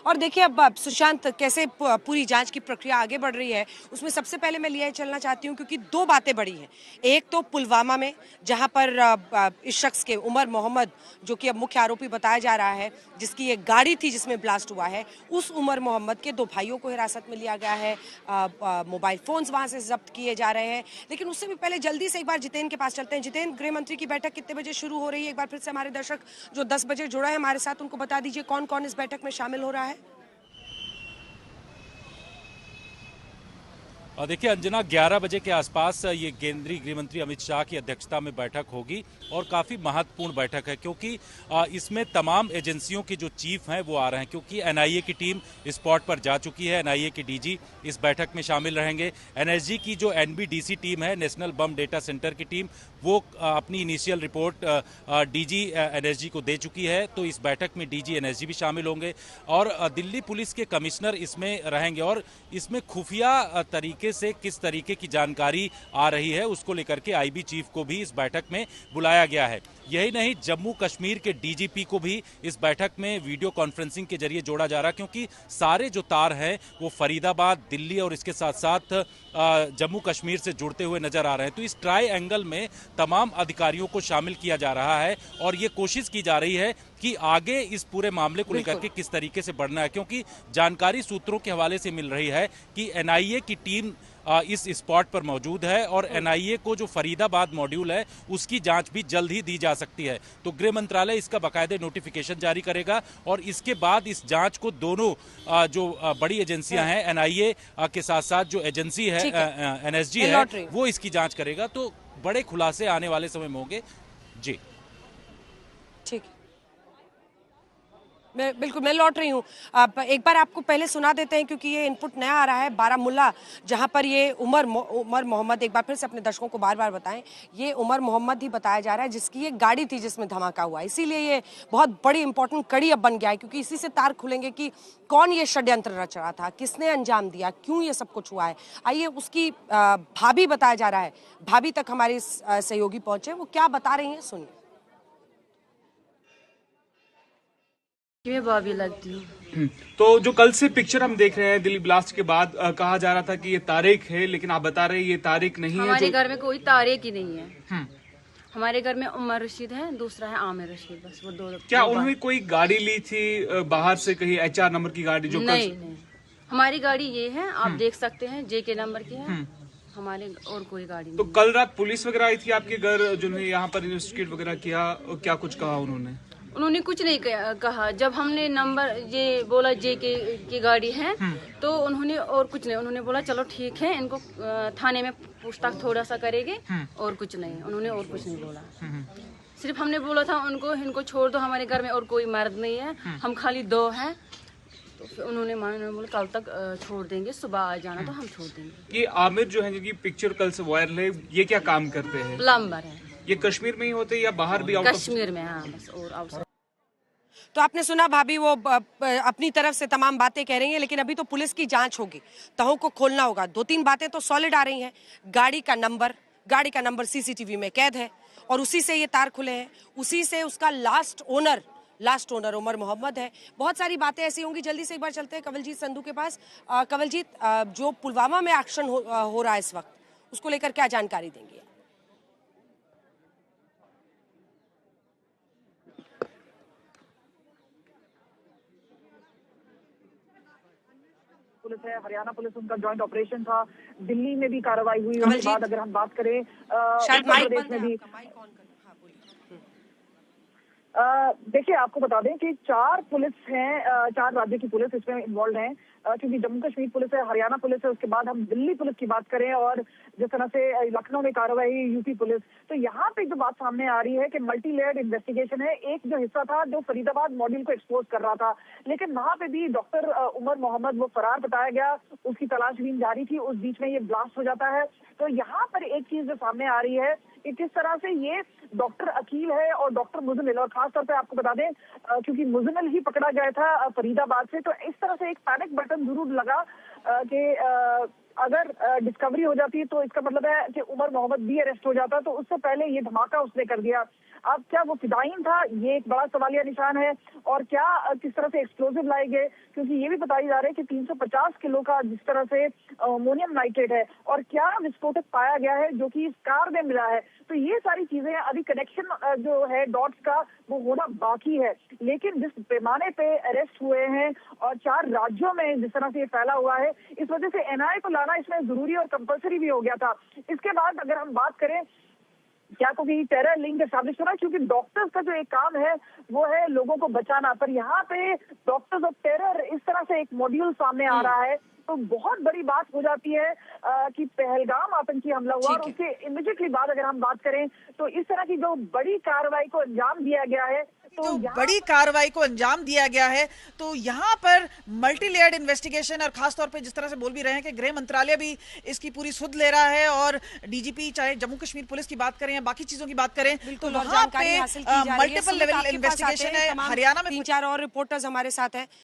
और देखिए अब सुशांत कैसे पूरी जांच की प्रक्रिया आगे बढ़ रही है, उसमें सबसे पहले मैं लिए चलना चाहती हूँ क्योंकि दो बातें बड़ी हैं। एक तो पुलवामा में जहां पर इस शख्स के उमर मोहम्मद, जो कि अब मुख्य आरोपी बताया जा रहा है, जिसकी एक गाड़ी थी जिसमें ब्लास्ट हुआ है, उस उमर मोहम्मद के दो भाइयों को हिरासत में लिया गया है। मोबाइल फोन्स वहां से जब्त किए जा रहे हैं। लेकिन उससे भी पहले जल्दी से एक बार जितेंद्र के पास चलते हैं। जितेंद्र, गृह मंत्री की बैठक कितने बजे शुरू हो रही है? एक बार फिर से हमारे दर्शक जो 10 बजे जुड़ा है हमारे साथ, उनको बता दीजिए कौन कौन इस बैठक में शामिल हो रहा है। और देखिए अंजना, 11 बजे के आसपास ये केंद्रीय गृह मंत्री अमित शाह की अध्यक्षता में बैठक होगी और काफ़ी महत्वपूर्ण बैठक है क्योंकि इसमें तमाम एजेंसियों के जो चीफ हैं वो आ रहे हैं क्योंकि एनआईए की टीम स्पॉट पर जा चुकी है। एनआईए के डीजी इस बैठक में शामिल रहेंगे। एनएसजी की जो एनबीडीसी टीम है, नेशनल बम डेटा सेंटर की टीम, वो अपनी इनिशियल रिपोर्ट डीजी एनएसजी को दे चुकी है। तो इस बैठक में डीजी एनएसजी भी शामिल होंगे और दिल्ली पुलिस के कमिश्नर इसमें रहेंगे और इसमें खुफिया तरीके से किस तरीके की जानकारी आ रही है उसको लेकर के आईबी चीफ को भी इस बैठक में बुलाया गया है। यही नहीं, जम्मू कश्मीर के डीजीपी को भी इस बैठक में वीडियो कॉन्फ्रेंसिंग के जरिए जोड़ा जा रहा है क्योंकि सारे जो तार हैं वो फरीदाबाद, दिल्ली और इसके साथ साथ जम्मू कश्मीर से जुड़ते हुए नजर आ रहे हैं। तो इस ट्राई एंगल में तमाम अधिकारियों को शामिल किया जा रहा है और ये कोशिश की जा रही है कि आगे इस पूरे मामले को लेकर के किस तरीके से बढ़ना है क्योंकि जानकारी सूत्रों के हवाले से मिल रही है कि एनआईए की टीम इस स्पॉट पर मौजूद है और एनआईए को जो फरीदाबाद मॉड्यूल है उसकी जांच भी जल्द ही दी जा सकती है। तो गृह मंत्रालय इसका बाकायदे नोटिफिकेशन जारी करेगा और इसके बाद इस जांच को दोनों जो बड़ी एजेंसियां हैं, एनआईए के साथ साथ जो एजेंसी है एनएसजी है, वो इसकी जांच करेगा। तो बड़े खुलासे आने वाले समय में होंगे। जी ठीक, मैं लौट रही हूँ। अब एक बार आपको पहले सुना देते हैं क्योंकि ये इनपुट नया आ रहा है। बारामुल्ला जहाँ पर ये उमर मोहम्मद, एक बार फिर से अपने दर्शकों को बार बार बताएं, ये उमर मोहम्मद ही बताया जा रहा है जिसकी ये गाड़ी थी जिसमें धमाका हुआ। इसीलिए ये बहुत बड़ी इंपॉर्टेंट कड़ी अब बन गया है क्योंकि इसी से तार खुलेंगे कि कौन ये षड्यंत्र रच रहा था, किसने अंजाम दिया, क्यों ये सब कुछ हुआ है। आइए उसकी भाभी बताया जा रहा है, भाभी तक हमारे सहयोगी पहुंचे, वो क्या बता रही हैं सुनिए। मैं भाभी लगती हूँ। तो जो कल से पिक्चर हम देख रहे हैं दिल्ली ब्लास्ट के बाद, कहा जा रहा था कि ये तारीख है, लेकिन आप बता रहे हैं ये तारीख नहीं है। हमारे घर में कोई तारीख ही नहीं है। हमारे घर में उमर रशीद है, दूसरा है आमिर रशीद, बस वो दो। क्या उन्होंने कोई गाड़ी ली थी बाहर से, कहीं एचआर नंबर की गाड़ी? जो नहीं, हमारी गाड़ी ये है, आप देख सकते हैं, जेके नंबर की है हमारे, और कोई गाड़ी नहीं। तो कल रात पुलिस वगैरह आई थी आपके घर, जिन्होंने यहाँ पर इन्वेस्टिगेट वगैरह किया, क्या कुछ कहा उन्होंने? उन्होंने कुछ नहीं कहा। जब हमने नंबर ये बोला जेके की गाड़ी है तो उन्होंने और कुछ नहीं, उन्होंने बोला चलो ठीक है, इनको थाने में पूछताछ थोड़ा सा करेंगे और कुछ नहीं। उन्होंने और कुछ नहीं बोला, सिर्फ हमने बोला था उनको इनको छोड़ दो, हमारे घर में और कोई मर्द नहीं है, हम खाली दो हैं। तो फिर उन्होंने बोला कल तक छोड़ देंगे, सुबह आ जाना तो हम छोड़ देंगे। ये आमिर जो है जिनकी पिक्चर कल से वायरल है, ये क्या काम करते हैं? प्लम्बर है। ये कश्मीर में ही होते हैं या बाहर भी? कश्मीर में, हाँ, बस और आउटसाइड। तो आपने सुना भाभी, वो अपनी तरफ से तमाम बातें कह रही हैं, लेकिन अभी तो पुलिस की जांच होगी, तहों को खोलना होगा। दो तीन बातें तो सॉलिड आ रही हैं। गाड़ी का नंबर सीसीटीवी में कैद है और उसी से ये तार खुले हैं, उसी से उसका लास्ट ओनर उमर मोहम्मद है। बहुत सारी बातें ऐसी होंगी। जल्दी से एक बार चलते हैं कवलजीत संधू के पास। कवलजीत, जो पुलवामा में एक्शन हो रहा है इस वक्त, उसको लेकर क्या जानकारी देंगे? पुलिस है, हरियाणा पुलिस, उनका जॉइंट ऑपरेशन था। दिल्ली में भी कार्रवाई हुई। उसके बाद अगर हम बात करें उत्तर प्रदेश में भी, देखिए आपको बता दें कि 4 पुलिस हैं, 4 राज्य की पुलिस इसमें इन्वॉल्व हैं, क्योंकि जम्मू कश्मीर पुलिस है, हरियाणा पुलिस है, उसके बाद हम दिल्ली पुलिस की बात करें और जिस तरह से लखनऊ में कार्रवाई, यूपी पुलिस। तो यहाँ पे जो बात सामने आ रही है कि मल्टी लेयर्ड इन्वेस्टिगेशन है। एक जो हिस्सा था जो फरीदाबाद मॉड्यूल को एक्सपोज कर रहा था, लेकिन वहां पे भी डॉक्टर उमर मोहम्मद वो फरार बताया गया, उसकी तलाशबीन जारी थी, उस बीच में ये ब्लास्ट हो जाता है। तो यहाँ पर एक चीज जो सामने आ रही है कि किस तरह से ये डॉक्टर अकील है और डॉक्टर मुजमिल, और खासतौर पे आपको बता दें क्योंकि मुजमिल ही पकड़ा गया था फरीदाबाद से, तो इस तरह से एक पैनिक बटन जरूर लगा कि अगर डिस्कवरी हो जाती है तो इसका मतलब है कि उमर मोहम्मद भी अरेस्ट हो जाता, तो उससे पहले ये धमाका उसने कर दिया। अब क्या वो फिदायीन था, ये एक बड़ा सवालिया निशान है। और क्या किस तरह से एक्सप्लोजिव लाए गए, क्योंकि ये भी बताया जा रहा है कि 350 किलो का जिस तरह से अमोनियम नाइट्रेट है, और क्या विस्फोटक पाया गया है जो कि इस कार में मिला है। तो ये सारी चीजें अभी कनेक्शन जो है डॉट्स का वो होना बाकी है। लेकिन जिस पैमाने पे अरेस्ट हुए हैं और 4 राज्यों में जिस तरह से ये फैला हुआ है, इस वजह से एनआईए को लाना इसमें जरूरी और कंपलसरी भी हो गया था। इसके बाद अगर हम बात करें क्या कोई टेरर लिंक एस्टैब्लिश हो रहा है, क्योंकि डॉक्टर्स का जो एक काम है वो है लोगों को बचाना, पर यहाँ पे डॉक्टर्स ऑफ टेरर इस तरह से एक मॉड्यूल सामने आ रहा है, तो बहुत बड़ी बात हो जाती है कि पहलगाम आतंकी हमला हुआ और उसके इमीडिएटली बाद अगर हम बात करें तो इस तरह की जो बड़ी कार्रवाई को अंजाम दिया गया है, तो बड़ी कार्रवाई को अंजाम दिया गया है, तो यहाँ पर मल्टी लेयर्ड इन्वेस्टिगेशन, और खासतौर पे जिस तरह से बोल भी रहे हैं कि गृह मंत्रालय भी इसकी पूरी सुध ले रहा है, और डीजीपी चाहे जम्मू कश्मीर पुलिस की बात करें या बाकी चीजों की बात करें, तो वहाँ पे मल्टीपल लेवल इन्वेस्टिगेशन है। हरियाणा में 3-4 और रिपोर्टर्स हमारे साथ हैं।